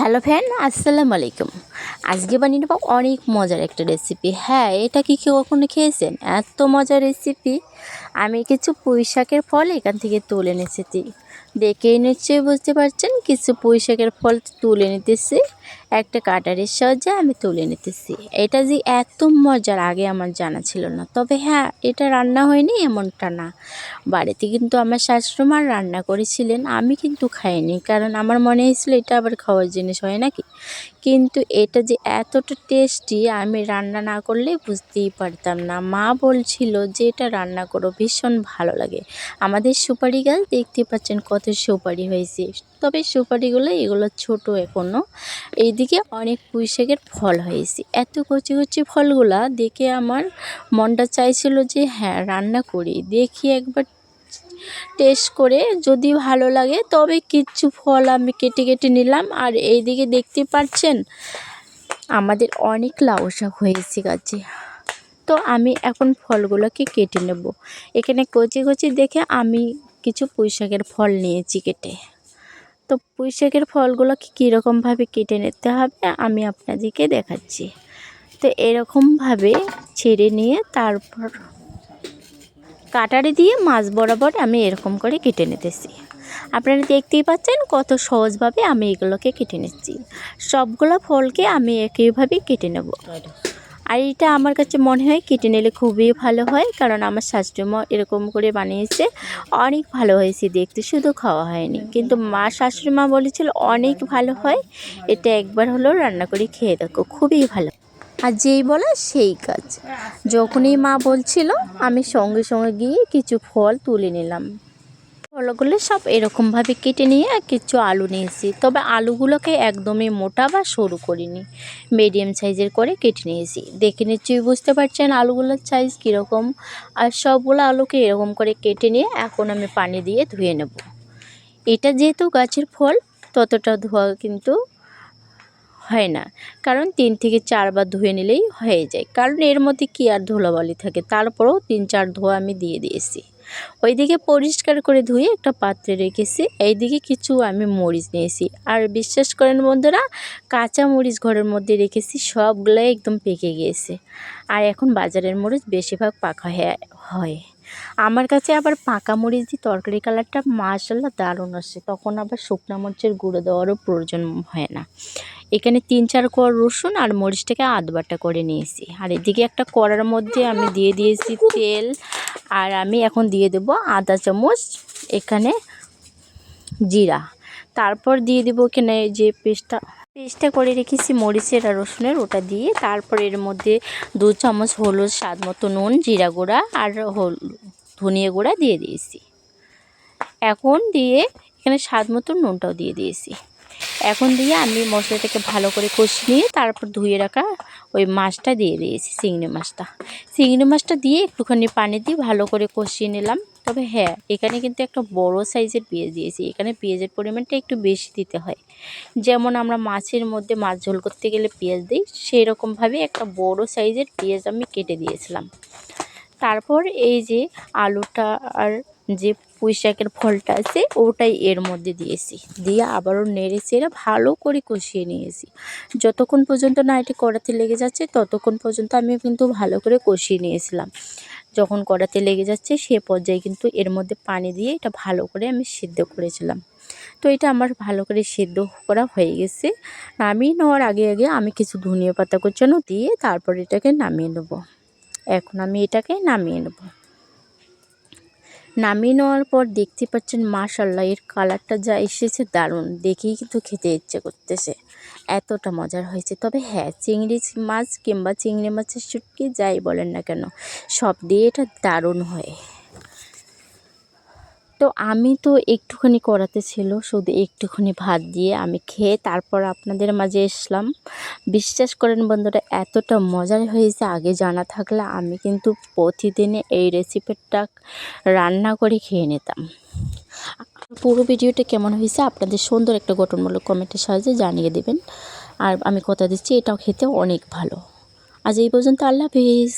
Hello friend, আসসালামু আলাইকুম। আজকে বানিয়ে নেব অনেক মজার একটা রেসিপি। হ্যাঁ, এটা কি কেউ কখনো খেয়েছেন? এত মজার রেসিপি। আমি কিছু পুঁই শাকের ফল এখান থেকে তুলে নিয়েছি। দেখেই নিশ্চয়ই বুঝতে পারছেন, কিছু পুঁই শাকের ফল তুলে নিতেছি। একটা কাটারের সাহায্যে আমি তুলে নিতেছি। এটা যে এত মজার আগে আমার জানা ছিল না। তবে হ্যাঁ, এটা রান্না হয়নি এমনটা না। বাড়িতে কিন্তু আমার শাশুড়িমা রান্না করেছিলেন, আমি কিন্তু খাইনি, কারণ আমার মনে হয়েছিল এটা আবার খাওয়ার জিনিস হয় নাকি। কিন্তু এটা যে এতটা টেস্টি আমি রান্না না করলে বুঝতেই পারতাম না। মা বলছিল যে এটা রান্না করো, ভীষণ ভালো লাগে। আমাদের সুপারি গাছ দেখতে পাচ্ছেন কত সুপারি হয়েছে, তবে সুপারিগুলো এগুলো ছোট এখনও। এইদিকে অনেক পুঁই শাকের ফল হয়েছে। এত কচি কচি ফলগুলা দেখে আমার মনটা চাইছিল যে হ্যাঁ রান্না করি, দেখি একবার টেস্ট করে, যদি ভালো লাগে তবে কিছু ফল আমি কেটে কেটে নিলাম। আর এইদিকে দেখতে পাচ্ছেন আমাদের অনেক লাউ শাক হয়েছে গাছে। তো আমি এখন ফলগুলোকে কেটে নেব। এখানে কচি কচি দেখে আমি কিছু পুঁই শাকের ফল নিয়েছি কেটে। তো পুঁই শাকের ফলগুলোকে কীরকমভাবে কেটে নিতে হবে আমি আপনাদেরকে দেখাচ্ছি। তো এরকমভাবে ছেড়ে নিয়ে তারপর কাটারি দিয়ে মাছ বরাবর আমি এরকম করে কেটে নিতেছি। আপনারা দেখতেই পাচ্ছেন কত সহজভাবে আমি এগুলোকে কেটে নিচ্ছি। সবগুলো ফলকে আমি একইভাবে কেটে নেব। আর এটা আমার কাছে মনে হয় কেটে নিলে খুবই ভালো হয়, কারণ আমার শাশুড়িমা এরকম করে বানিয়েছে, অনেক ভালো হয়েছে দেখতে, শুধু খাওয়া হয়নি। কিন্তু মা শাশুড়িমা বলেছিল অনেক ভালো হয়, এটা একবার হলেও রান্না করে খেয়ে দেখো, খুবই ভালো। আর যেই বলা সেই কাজ। যখনই মা বলছিল আমি সঙ্গে সঙ্গে গিয়ে কিছু ফল তুলে নিলাম। ফলগুলো সব এরকমভাবে কেটে নিয়ে কিছু আলু নিয়েছি, তবে আলুগুলোকে একদমই মোটা বা সরু করিনি, মিডিয়াম সাইজের করে কেটে নিয়েছি। দেখে নিশ্চয়ই বুঝতে পারছেন আলুগুলোর সাইজ কীরকম। আর সবগুলো আলুকে এরকম করে কেটে নিয়ে এখন আমি পানি দিয়ে ধুয়ে নেব। এটা যেহেতু গাছের ফল, ততটা ধোয়া কিন্তু হয় না, কারণ 3 থেকে 4 বার ধুয়ে নিলেই হয়ে যায়, কারণ এর মধ্যে কি আর ধুলাবালি থাকে। তারপরেও 3-4 ধোয়া আমি দিয়ে দিয়েছি। ওইদিকে পরিষ্কার করে ধুয়ে একটা পাত্রে রেখেছি। এইদিকে কিছু আমি মরিচ নিয়েছি, আর বিশ্বাস করেন বন্ধুরা, কাঁচা মরিচ ঘরের মধ্যে রেখেছি, সবগুলাই একদম পেকে গিয়েছে। আর এখন বাজারের মরিচ বেশিরভাগ পাকা হয়। আমার কাছে আবার পাকা মরিচ দিয়ে তরকারি কালারটা মাশাআল্লাহ দারুণ আসে, তখন আবার শুকনো মরিচের গুঁড়ো দেওয়ারও প্রয়োজন হয় না। এখানে 3-4 কোয়া রসুন আর মরিচটাকে আধবাটা করে নিয়েছি। আর এদিকে একটা কড়ার মধ্যে আমি দিয়ে দিয়েছি তেল। আর আমি এখন দিয়ে দেব আধা চামচ এখানে জিরা। তারপর দিয়ে দেব এখানে যে পেস্টটা করে রেখেছি মরিচের আর রসুনের, ওটা দিয়ে তারপর এর মধ্যে 2 চামচ হলুদ, স্বাদ মতো নুন, জিরা গুঁড়া আর ধনিয়া গুঁড়া দিয়ে দিয়েছি। এখন দিয়ে এখানে স্বাদ মতো নুনটাও দিয়ে দিয়েছি। এখন দিয়ে আমি মশলাটাকে ভালো করে কষিয়ে নিয়ে তারপর ধুয়ে রাখা ওই মাছটা দিয়ে দিয়েছি, চিংড়ি মাছটা দিয়ে একটুখানি পানি দিয়ে ভালো করে কষিয়ে নিলাম। তবে হ্যাঁ, এখানে কিন্তু একটা বড় সাইজের পেঁয়াজ দিয়েছি। এখানে পেঁয়াজের পরিমাণটা একটু বেশি দিতে হয়, যেমন আমরা মাছের মধ্যে মাছ ঝোল করতে গেলে পেঁয়াজ দিই, সেই রকমভাবে একটা বড় সাইজের পেঁয়াজ আমি কেটে দিয়েছিলাম। তারপর এই যে আলুটা আর যে পুঁই শাকের ফলটা আছে ওটাই এর মধ্যে দিয়েছি, দিয়ে আবারও নেড়ে চেড়ে ভালো করে কষিয়ে নিয়েছি। যতক্ষণ পর্যন্ত না এটি কড়াতে লেগে যাচ্ছে ততক্ষণ পর্যন্ত আমি কিন্তু ভালো করে কষিয়ে নিয়েছিলাম। যখন কড়াতে লেগে যাচ্ছে সে পর্যায়ে কিন্তু এর মধ্যে পানি দিয়ে এটা ভালো করে আমি সিদ্ধ করেছিলাম। তো এটা আমার ভালো করে সিদ্ধ করা হয়ে গেছে। নামিয়ে নেওয়ার আগে আমি কিছু ধনিয়া পাতা কুচানো দিয়ে তারপর এটাকে নামিয়ে নেব। এখন আমি এটাকে নামিয়ে নেব। নামিয়ে নেওয়ার পর দেখতে পাচ্ছেন মাশাআল্লাহ এর কালারটা যা এসেছে দারুণ, দেখেই কিন্তু খেতে ইচ্ছে করতেছে, এতটা মজার হয়েছে। তবে হ্যাঁ, চিংড়ি মাছ কিংবা চিংড়ি মাছের শুটকি যাই বলেন না কেন, সব দিয়ে এটা দারুণ হয়। তো আমি তো একটুখানি কড়াতে ছিল, শুধু একটুখানি ভাত দিয়ে আমি খেয়ে তারপর আপনাদের মাঝে এসলাম। বিশ্বাস করেন বন্ধুরা, এতটা মজার হয়েছে, আগে জানা থাকলে আমি কিন্তু প্রতিদিনে এই রেসিপিটা রান্না করে খেয়ে নিতাম। পুরো ভিডিওটা কেমন হয়েছে আপনাদের সুন্দর একটা গঠনমূলক কমেন্টের সাহায্যে জানিয়ে দেবেন। আর আমি কথা দিচ্ছি এটাও খেতে অনেক ভালো। আজ এই পর্যন্ত, আল্লাহ হাফেজ।